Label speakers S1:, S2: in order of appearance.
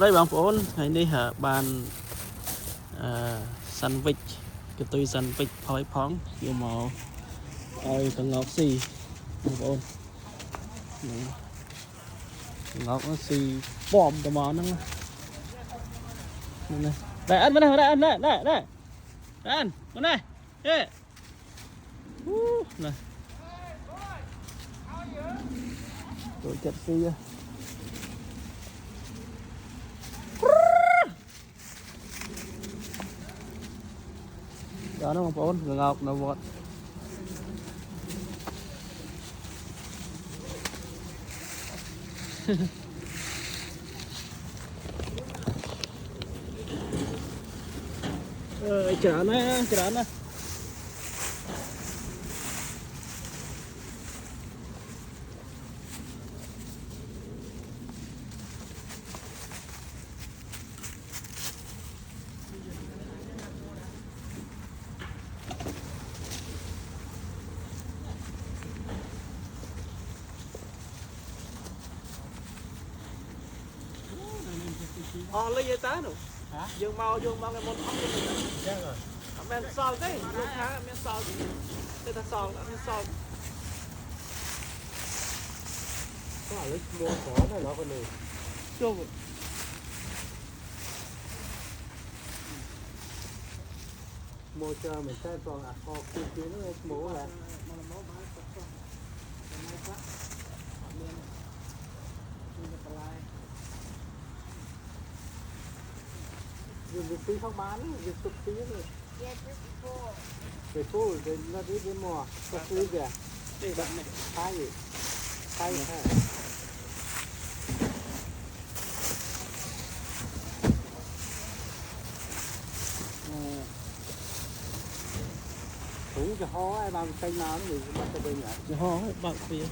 S1: đây bằng phốn ngày nay hả bàn săn vịt cái tôi săn vịt phơi phóng nhiều màu ơi thằng ngọc xì bằng phốn ngọc nó xì bom tò mò nó này đây ăn bên này đây ăn đây đây đây ăn bên này ê này tôi chặt xì đó nó bằng phốn ngọc nó vọt chở nó lấy dây tá nữa dương mau cái môn thắm cho mình rồi men sao cái lúc khác men sao cái ta sao men sao
S2: có lấy mua cỏ này nó còn này
S1: chưa
S2: mua cho mình xem còn kho kia nó mua là việc phí không bán việc tục phí rồi về phố để nó đi mua có phí kìa thay gì thay ha thủ cho ho ai bằng cây nào nó bị bắt cho bên nhỉ
S1: ho bạn phía